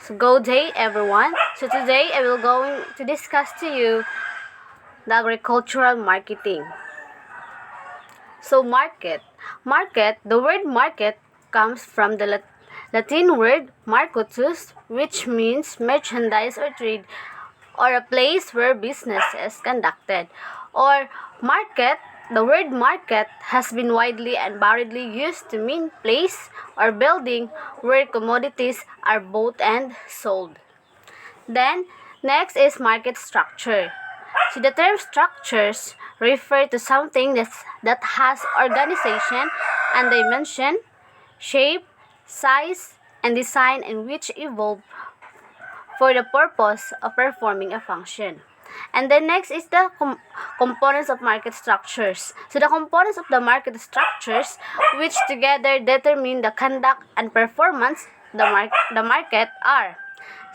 So good day everyone. So today I will going to discuss to you the agricultural marketing. So market, the word market comes from the Latin word marketus, which means merchandise or trade, or a place where business is conducted. Or market, the word market has been widely and variedly used to mean place or building where commodities are bought and sold. Then, next is market structure. So the term structures refer to something that has organization and dimension, shape, size, and design in which evolve for the purpose of performing a function. And then next is the components of market structures. So the components of the market structures, which together determine the conduct and performance the market are.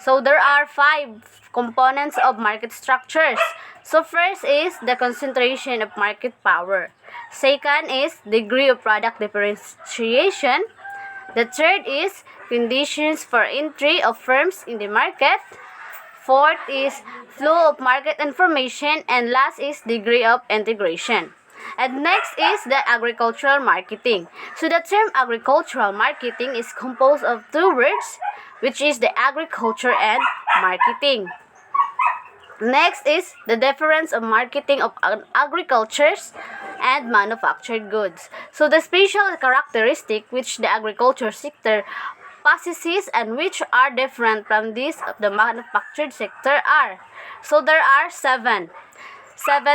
So there are 5 components of market structures. So first is the concentration of market power. Second is degree of product differentiation. The third is conditions for entry of firms in the market. Fourth is flow of market information, and last is degree of integration. And next is the agricultural marketing. So the term agricultural marketing is composed of 2 words, which is the agriculture and marketing. Next is the difference of marketing of agricultures and manufactured goods. So the special characteristic which the agriculture sector possesses and which are different from these of the manufactured sector are. So there are 7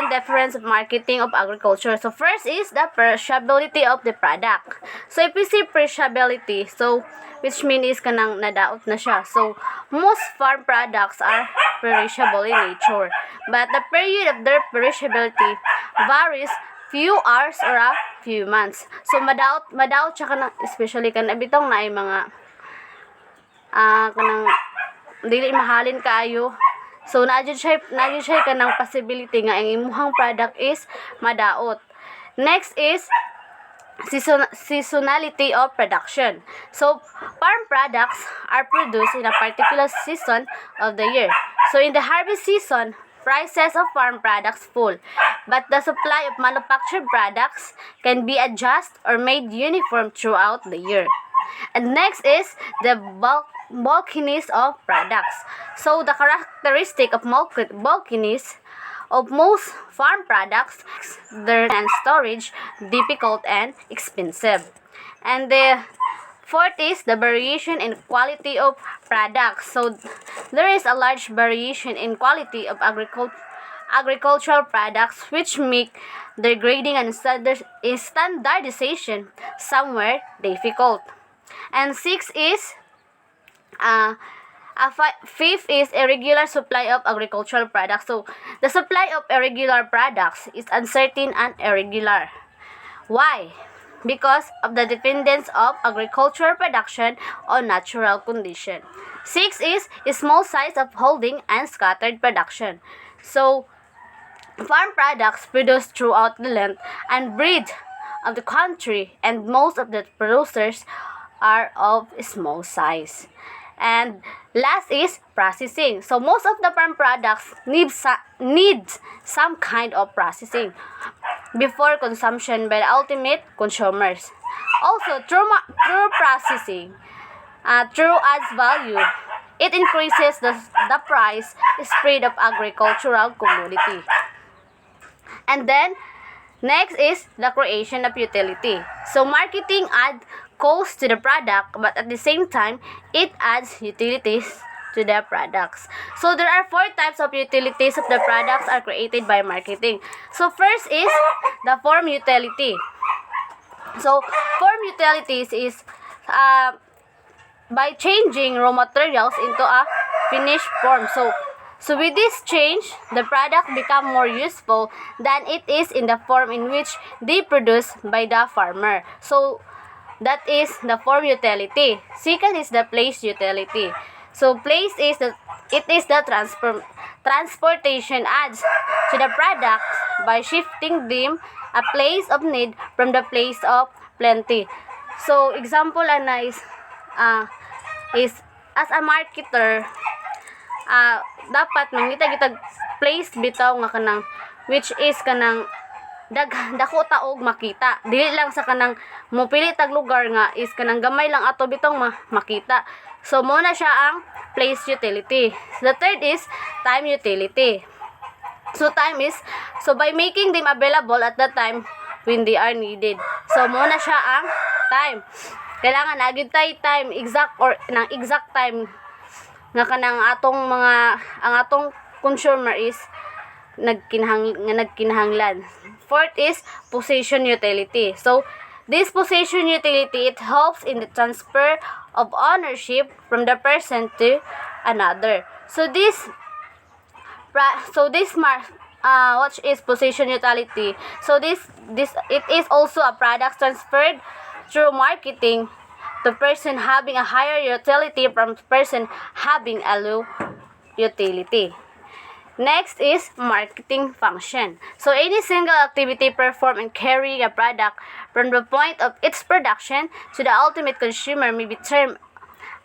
difference of marketing of agriculture. So first is the perishability of the product. So if we see perishability, so which means is kanang nadaot na siya. So most farm products are perishable in nature, but the period of their perishability varies few hours or a few months. So madaot siya kanang especially kan bitong na mga kanang dili mahalin kaayo. So naadjud siya kanang possibility nga ang imuhang product is madaot. Next is seasonality of production. So farm products are produced in a particular season of the year. So in the harvest season, prices of farm products fall, but the supply of manufactured products can be adjusted or made uniform throughout the year. And next is the bulkiness of products. So the characteristic of bulkiness of most farm products, their and storage difficult and expensive. And the fourth is the variation in quality of products. So there is a large variation in quality of agricultural products, which make their grading and standardization somewhere difficult. And fifth is irregular supply of agricultural products. So the supply of irregular products is uncertain and irregular. Why? Because of the dependence of agricultural production on natural condition. 6 is small size of holding and scattered production. So farm products produced throughout the length and breadth of the country, and most of the producers are of small size. And last is processing. So most of the farm products need some kind of processing before consumption by the ultimate consumers. Also, through processing, through adds value, it increases the price spread of agricultural commodity. And then next is the creation of utility. So marketing adds cost to the product, but at the same time, it adds utilities to the products. So there are 4 types of utilities of the products are created by marketing. So first is the form utility. So form utilities is by changing raw materials into a finished form. So with this change, the product become more useful than it is in the form in which they produced by the farmer. So that is the form utility. Second is the place utility. So place is the transportation adds to the product by shifting them a place of need from the place of plenty. So example ana is as a marketer, dapat mangita gitag place bitaw nga kanang which is kanang dako taog makita, dili lang sa kanang mopili tag lugar nga is kanang gamay lang ato bitong makita. So mo na siya ang place utility. The third is time utility. So time is, so by making them available at that time when they are needed. So mo na siya ang time. Kailangan na gyud tay time exact or nang exact time nga kanang atong mga ang atong consumer is nagkinahanglan. Fourth is possession utility. So this possession utility, it helps in the transfer of ownership from the person to another. So what is possession utility? So this it is also a product transferred through marketing to person having a higher utility from person having a low utility. Next is marketing function. So any single activity performed in carrying a product from the point of its production to the ultimate consumer may be termed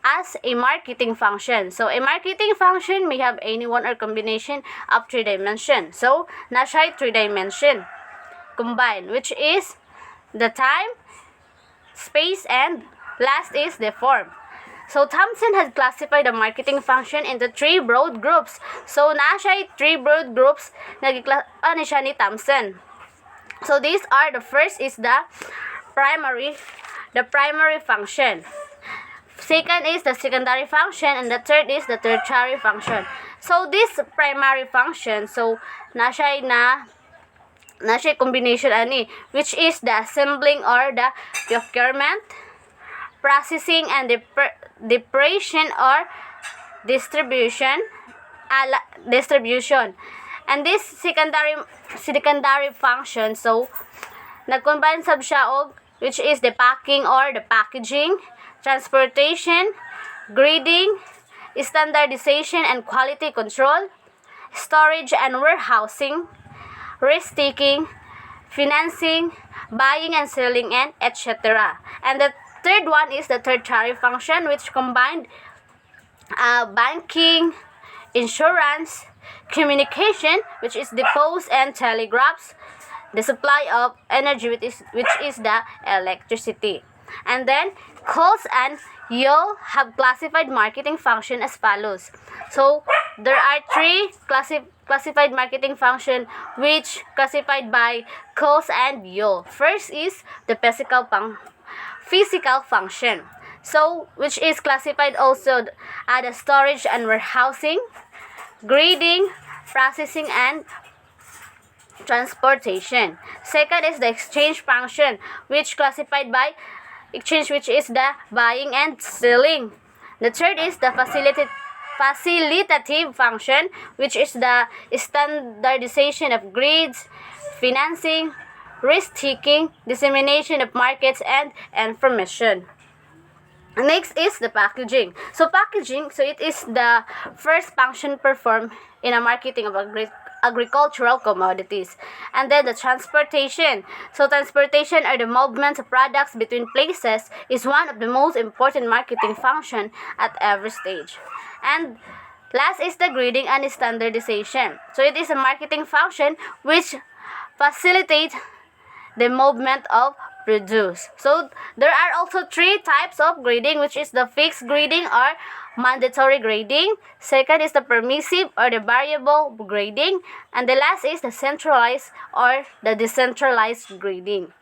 as a marketing function. So a marketing function may have any one or combination of three dimensions. So na siya three dimension combined, which is the time, space, and last is the form. So Thomson has classified the marketing function into three broad groups. So na siya three broad groups ano siya ni Thomson. So these are, the first is the primary function. Second is the secondary function, and the third is the tertiary function. So this primary function, so na siya combination ani, which is the assembling or the procurement, processing, and depreciation or distribution. And this secondary function, so nagcombine sab siya og which is the packing or the packaging, transportation, grading, standardization and quality control, storage and warehousing, risk-taking, financing, buying and selling, and etc. And the third one is the tertiary function, which combined banking, insurance, communication, which is the post and telegraphs, the supply of energy, which is the electricity. And then Coles and Yale have classified marketing function as follows. So there are three classified marketing function which classified by Coles and Yale. First is the physical function, so which is classified also the storage and warehousing, grading, processing, and transportation. Second is the exchange function, which classified by exchange, which is the buying and selling. The third is the facilitative function, which is the standardization of grids, financing, risk-taking, dissemination of markets, and information. Next is the packaging. So packaging, so it is the first function performed in a marketing of agricultural commodities. And then the transportation. So transportation, or the movement of products between places, is one of the most important marketing function at every stage. And last is the grading and standardization. So it is a marketing function which facilitates the movement of produce. So there are also three types of grading, which is the fixed grading or mandatory grading. Second is the permissive or the variable grading. And the last is the centralized or the decentralized grading.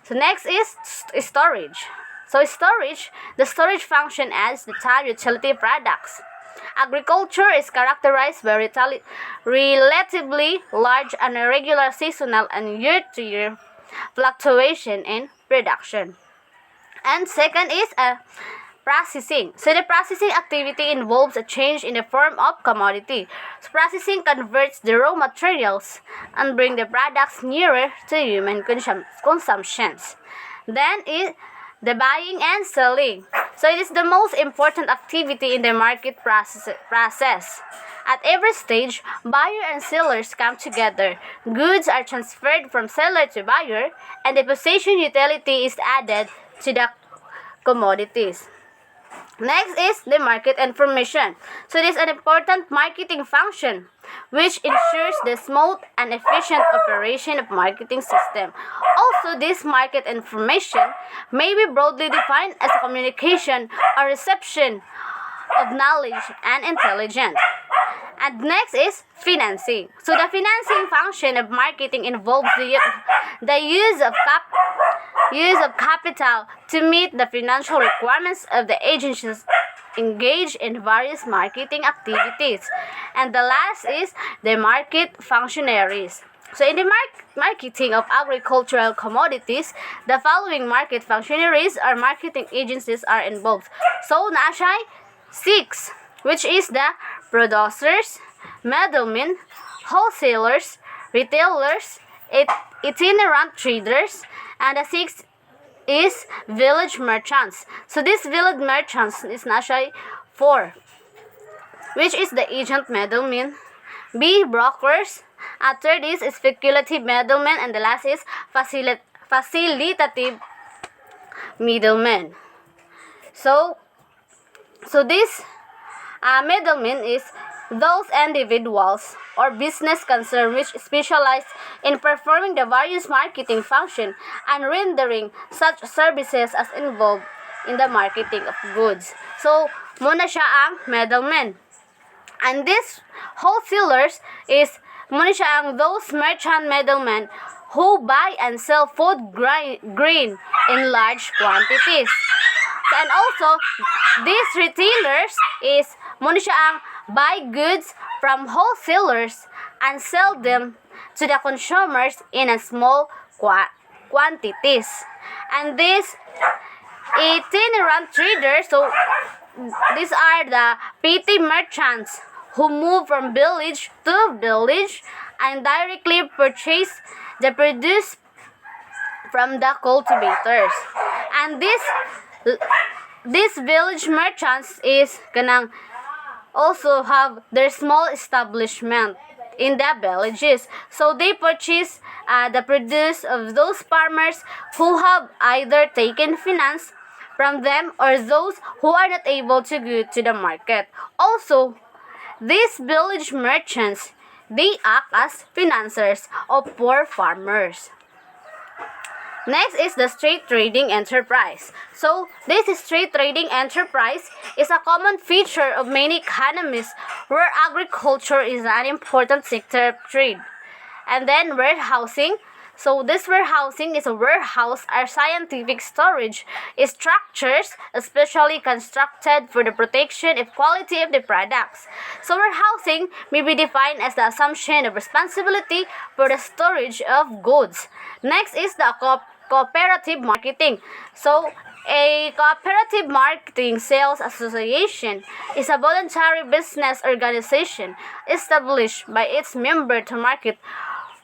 So next is storage. So storage, the storage function adds the time utility products. Agriculture is characterized by relatively large and irregular seasonal and year-to-year fluctuation in production. And second is processing. So the processing activity involves a change in the form of commodity. So processing converts the raw materials and bring the products nearer to human consumptions. Then is the buying and selling. So it is the most important activity in the market process. At every stage, buyer and sellers come together. Goods are transferred from seller to buyer, and the possession utility is added to the commodities. Next is the market information. So this is an important marketing function which ensures the smooth and efficient operation of marketing system. Also, this market information may be broadly defined as a communication or reception of knowledge and intelligence. And next is financing. So the financing function of marketing involves the use of capital to meet the financial requirements of the agencies engaged in various marketing activities. And the last is the market functionaries. So in the marketing of agricultural commodities, the following market functionaries or marketing agencies are involved. So naa siya 6, which is the producers, middlemen, wholesalers, retailers, itinerant traders, and the 6th is village merchants. So this village merchants is na siya 4, which is the agent middleman, B, brokers, third is speculative middleman, and the last is facilitative middleman. So this middleman is those individuals or business concern which specialize in performing the various marketing function and rendering such services as involved in the marketing of goods. So, muna siya ang middleman. And this wholesalers is muna siya ang those merchant middlemen who buy and sell food grain in large quantities. And also, these retailers is muna siya ang buy goods from wholesalers and sell them to the consumers in a small quantities. And these itinerant traders, so these are the petty merchants who move from village to village and directly purchase the produce from the cultivators. And these village merchants is kanang also have their small establishment in the villages. So they purchase the produce of those farmers who have either taken finance from them or those who are not able to go to the market. Also, these village merchants, they act as financiers of poor farmers. Next is the street trading enterprise. So, this street trading enterprise is a common feature of many economies where agriculture is an important sector of trade. And then warehousing. So, this warehousing is a warehouse or scientific storage structures especially constructed for the protection of quality of the products. So, warehousing may be defined as the assumption of responsibility for the storage of goods. Next is the cooperative marketing. So, a cooperative marketing sales association is a voluntary business organization established by its members to market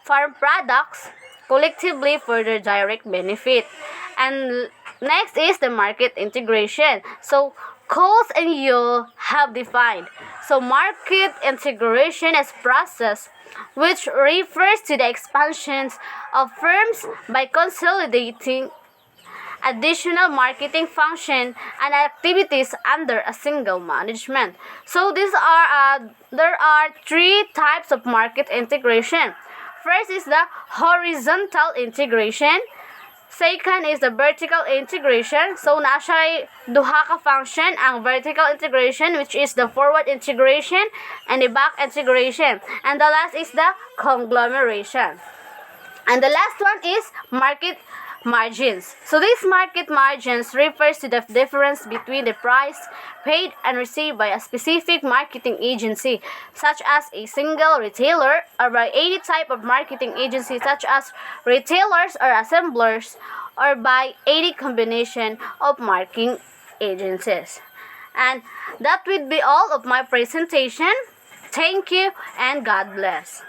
farm products collectively for their direct benefit. And next is the market integration. So, Coles and Yule have defined. So, market integration is process which refers to the expansions of firms by consolidating additional marketing function and activities under a single management. So there are 3 types of market integration. First is the horizontal integration. Second is the vertical integration. So na siya duha ka function, ang vertical integration which is the forward integration and the back integration. And the last is the conglomeration. And the last one is market margins. So these market margins refers to the difference between the price paid and received by a specific marketing agency, such as a single retailer, or by any type of marketing agency, such as retailers or assemblers, or by any combination of marketing agencies. And that would be all of my presentation. Thank you and God bless.